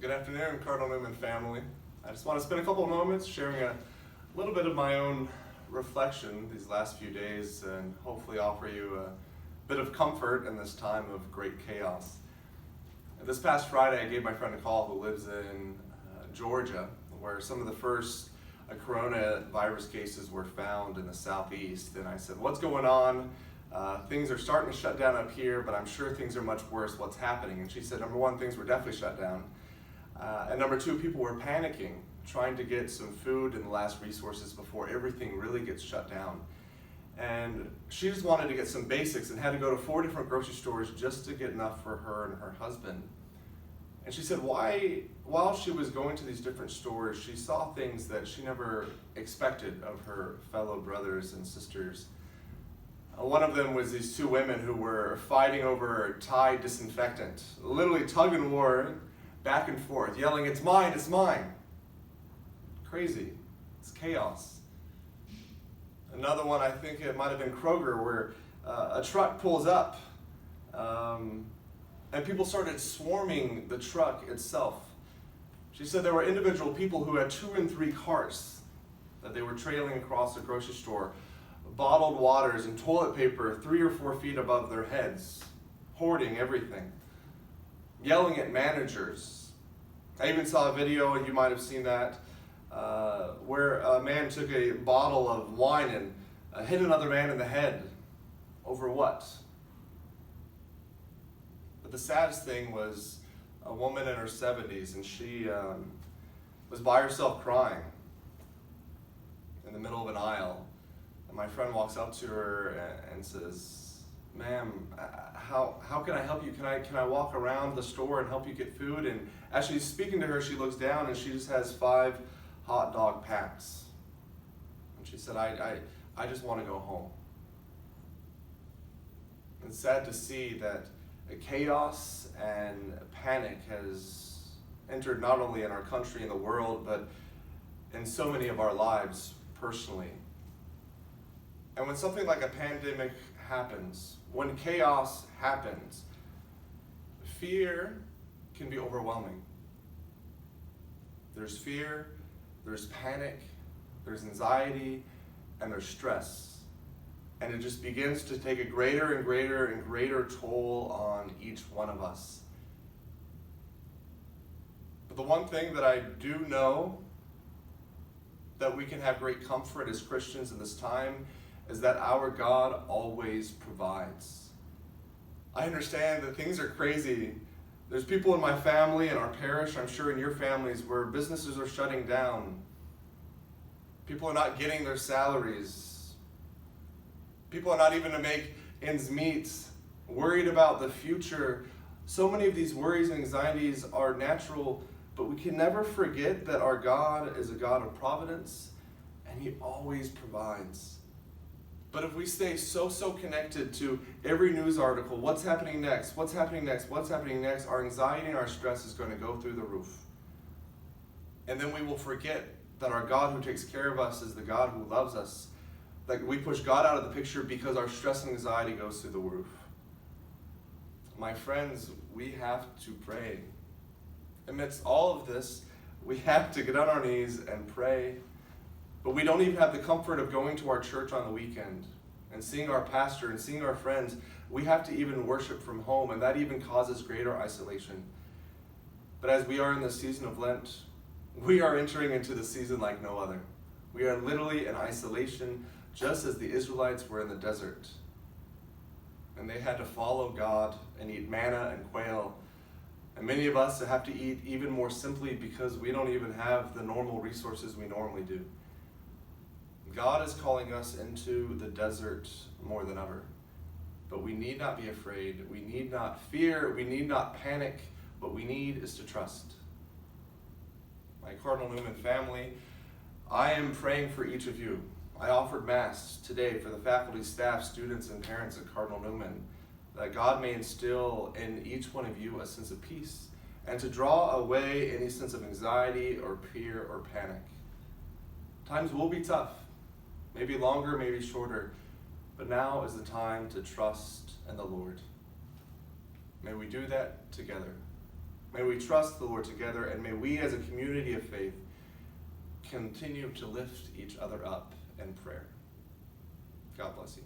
Good afternoon, Cardinal Newman family. I just want to spend a couple of moments sharing a little bit of my own reflection these last few days and hopefully offer you a bit of comfort in this time of great chaos. This past Friday, I gave my friend a call who lives in Georgia, where some of the first coronavirus cases were found in the southeast. And I said, what's going on? Things are starting to shut down up here, but I'm sure things are much worse. What's happening? And she said, number one, things were definitely shut down. And number two, people were panicking, trying to get some food and the last resources before everything really gets shut down. And she just wanted to get some basics and had to go to 4 different grocery stores just to get enough for her and her husband. And she said while she was going to these different stores, she saw things that she never expected of her fellow brothers and sisters. One of them was these two women who were fighting over Tide disinfectant, literally tug and war, back and forth, yelling, "It's mine, it's mine." Crazy. It's chaos. Another one, I think it might have been Kroger, where a truck pulls up and people started swarming the truck itself. She said there were individual people who had 2 and 3 carts that they were trailing across the grocery store, bottled waters and toilet paper 3 or 4 feet above their heads, hoarding everything, yelling at managers. I even saw a video, and you might have seen that, where a man took a bottle of wine and hit another man in the head. Over what? But the saddest thing was a woman in her 70s, and she was by herself crying in the middle of an aisle. And my friend walks up to her and says, "Ma'am, how can I help you? Can I walk around the store and help you get food?" And as she's speaking to her, she looks down and she just has 5 hot dog packs. And she said, I just want to go home. It's sad to see that chaos and panic has entered not only in our country and the world, but in so many of our lives personally. And when something like a pandemic happens, when chaos happens, fear can be overwhelming. There's fear, there's panic, there's anxiety, and there's stress. And it just begins to take a greater and greater and greater toll on each one of us. But the one thing that I do know that we can have great comfort as Christians in this time is that our God always provides. I understand that things are crazy. There's people in my family and our parish, I'm sure in your families, where businesses are shutting down. People are not getting their salaries. People are not even to make ends meet, worried about the future. So many of these worries and anxieties are natural, but we can never forget that our God is a God of providence, and He always provides. But if we stay so connected to every news article, what's happening next, what's happening next, what's happening next, our anxiety and our stress is going to go through the roof. And then we will forget that our God who takes care of us is the God who loves us. Like, we push God out of the picture because our stress and anxiety goes through the roof. My friends, we have to pray. Amidst all of this, we have to get on our knees and pray. But we don't even have the comfort of going to our church on the weekend and seeing our pastor and seeing our friends. We have to even worship from home, and that even causes greater isolation. But as we are in the season of Lent, we are entering into the season like no other. We are literally in isolation, just as the Israelites were in the desert. And they had to follow God and eat manna and quail. And many of us have to eat even more simply because we don't even have the normal resources we normally do. God is calling us into the desert more than ever. But we need not be afraid. We need not fear. We need not panic. What we need is to trust. My Cardinal Newman family, I am praying for each of you. I offered Mass today for the faculty, staff, students, and parents at Cardinal Newman, that God may instill in each one of you a sense of peace and to draw away any sense of anxiety or fear or panic. Times will be tough. Maybe longer, maybe shorter, but now is the time to trust in the Lord. May we do that together. May we trust the Lord together, and may we as a community of faith continue to lift each other up in prayer. God bless you.